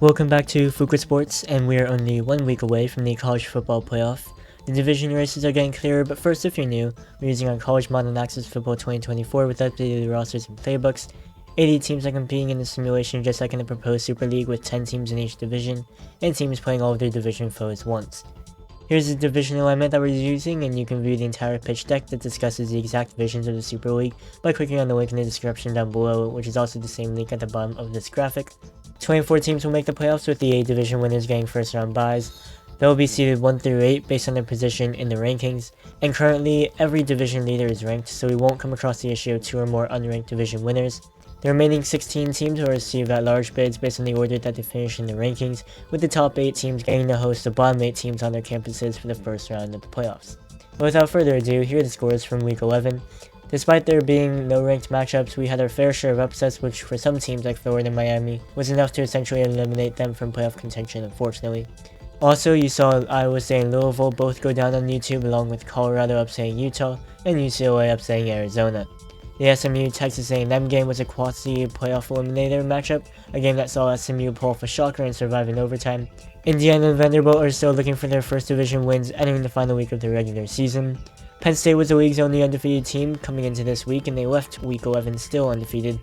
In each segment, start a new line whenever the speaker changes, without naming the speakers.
Welcome back to Fuqua Sports, and we are only 1 week away from the college football playoff. The division races are getting clearer, but first, if you're new, we're using our College Modern Access Football 2024 with updated rosters and playbooks. 80 teams are competing in the simulation just like in the proposed Super League with 10 teams in each division, and teams playing all of their division foes once. Here's the division alignment that we're using, and you can view the entire pitch deck that discusses the exact divisions of the Super League by clicking on the link in the description down below, which is also the same link at the bottom of this graphic. 24 teams will make the playoffs, with the 8 division winners getting first round byes. They will be seeded 1 through 8 based on their position in the rankings, and currently every division leader is ranked, so we won't come across the issue of 2 or more unranked division winners. The remaining 16 teams will receive at-large bids based on the order that they finish in the rankings, with the top 8 teams getting to host the bottom 8 teams on their campuses for the first round of the playoffs. But without further ado, here are the scores from Week 11. Despite there being no ranked matchups, we had our fair share of upsets, which for some teams like Florida and Miami was enough to essentially eliminate them from playoff contention, unfortunately. Also, you saw Iowa State and Louisville both go down on YouTube, along with Colorado upsetting Utah and UCLA upsetting Arizona. The SMU-Texas A&M game was a quasi-playoff eliminator matchup, a game that saw SMU pull off a shocker and survive in overtime. Indiana and Vanderbilt are still looking for their first division wins entering the final week of the regular season. Penn State was the league's only undefeated team coming into this week, and they left Week 11 still undefeated.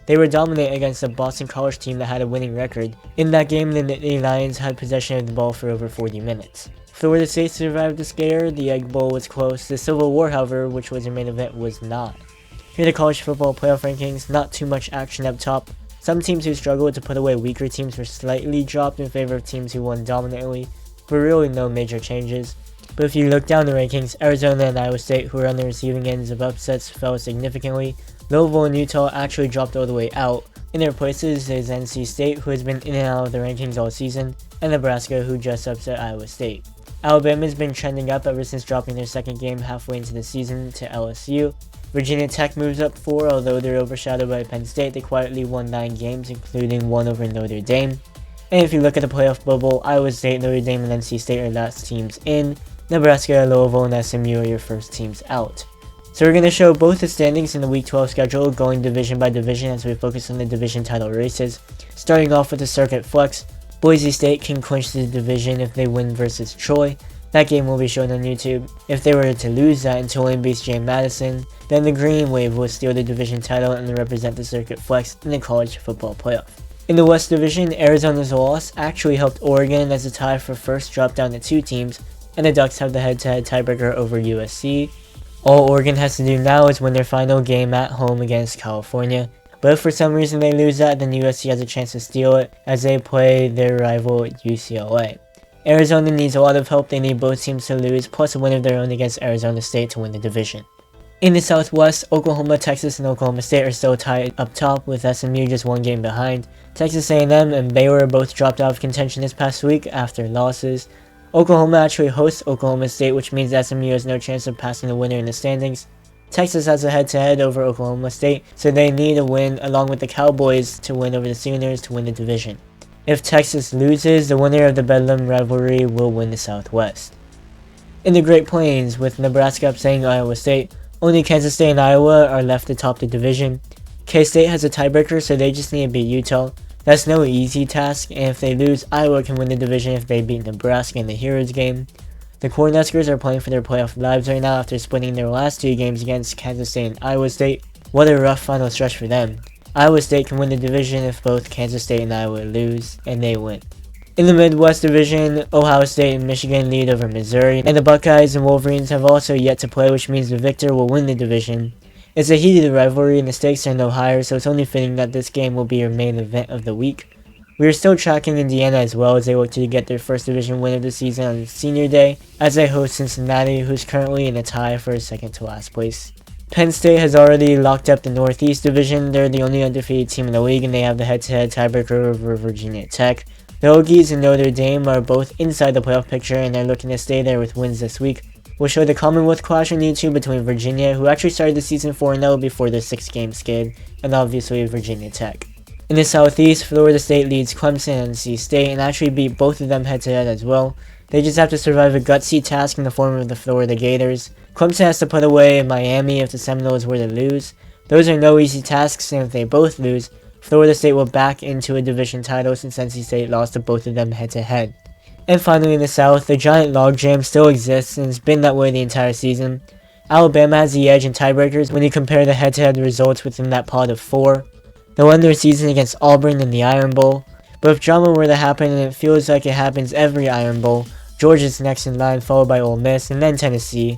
They were dominant against a Boston College team that had a winning record. In that game, the Nittany Lions had possession of the ball for over 40 minutes. Florida State survived the scare. The Egg Bowl was close. The Civil War, however, which was their main event, was not. Here are the college football playoff rankings. Not too much action up top. Some teams who struggled to put away weaker teams were slightly dropped in favor of teams who won dominantly, but really no major changes. But if you look down the rankings, Arizona and Iowa State, who are on the receiving ends of upsets, fell significantly. Louisville and Utah actually dropped all the way out. In their places is NC State, who has been in and out of the rankings all season, and Nebraska, who just upset Iowa State. Alabama's been trending up ever since dropping their second game halfway into the season to LSU. Virginia Tech moves up 4, although they're overshadowed by Penn State. They quietly won 9 games, including 1 over Notre Dame. And if you look at the playoff bubble, Iowa State, Notre Dame, and NC State are last teams in. Nebraska, Louisville, and SMU are your first teams out. So we're going to show both the standings in the Week 12 schedule, going division by division as we focus on the division title races. Starting off with the circuit flex, Boise State can clinch the division if they win versus Troy. That game will be shown on YouTube. If they were to lose that and Tulane beats James Madison, then the Green Wave will steal the division title and represent the circuit flex in the college football playoff. In the West Division, Arizona's loss actually helped Oregon as the tie for first dropped down to 2 teams, and the Ducks have the head-to-head tiebreaker over USC. All Oregon has to do now is win their final game at home against California, but if for some reason they lose that, then USC has a chance to steal it as they play their rival UCLA. Arizona needs a lot of help. They need both teams to lose, plus a win of their own against Arizona State to win the division. In the Southwest, Oklahoma, Texas, and Oklahoma State are still tied up top, with SMU just 1 game behind. Texas A&M and Baylor both dropped out of contention this past week after losses. Oklahoma actually hosts Oklahoma State, which means SMU has no chance of passing the winner in the standings. Texas has a head-to-head over Oklahoma State, so they need a win along with the Cowboys to win over the Sooners to win the division. If Texas loses, the winner of the Bedlam rivalry will win the Southwest. In the Great Plains, with Nebraska upsetting Iowa State, only Kansas State and Iowa are left atop the division. K-State has a tiebreaker, so they just need to beat Utah. That's no easy task, and if they lose, Iowa can win the division if they beat Nebraska in the Heroes game. The Cornhuskers are playing for their playoff lives right now after splitting their last 2 games against Kansas State and Iowa State. What a rough final stretch for them. Iowa State can win the division if both Kansas State and Iowa lose, and they win. In the Midwest Division, Ohio State and Michigan lead over Missouri, and the Buckeyes and Wolverines have also yet to play, which means the victor will win the division. It's a heated rivalry and the stakes are no higher, so it's only fitting that this game will be your main event of the week. We are still tracking Indiana as well as they look to get their first division win of the season on Senior Day, as they host Cincinnati, who's currently in a tie for second to last place. Penn State has already locked up the Northeast Division. They're the only undefeated team in the league, and they have the head-to-head tiebreaker over Virginia Tech. The Hokies and Notre Dame are both inside the playoff picture, and they're looking to stay there with wins this week. We'll show the Commonwealth clash on YouTube between Virginia, who actually started the season 4-0 before their 6-game skid, and obviously Virginia Tech. In the Southeast, Florida State leads Clemson and NC State, and actually beat both of them head-to-head as well. They just have to survive a gutsy task in the form of the Florida Gators. Clemson has to put away Miami if the Seminoles were to lose. Those are no easy tasks, and if they both lose, Florida State will back into a division title since NC State lost to both of them head-to-head. And finally in the South, the giant logjam still exists and has been that way the entire season. Alabama has the edge in tiebreakers when you compare the head-to-head results within that pod of 4. They'll end their season against Auburn in the Iron Bowl. But if drama were to happen, and it feels like it happens every Iron Bowl, Georgia's next in line, followed by Ole Miss and then Tennessee.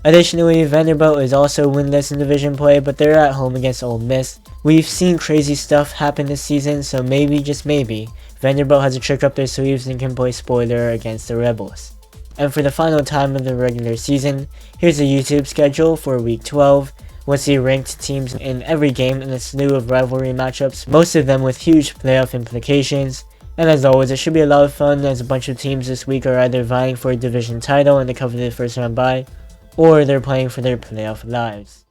Additionally, Vanderbilt is also winless in division play, but they're at home against Ole Miss. We've seen crazy stuff happen this season, so maybe, just maybe, Vanderbilt has a trick up their sleeves and can play spoiler against the Rebels. And for the final time of the regular season, here's the YouTube schedule for Week 12. We'll see ranked teams in every game and a slew of rivalry matchups, most of them with huge playoff implications. And as always, it should be a lot of fun as a bunch of teams this week are either vying for a division title and the coveted first round bye, or they're playing for their playoff lives.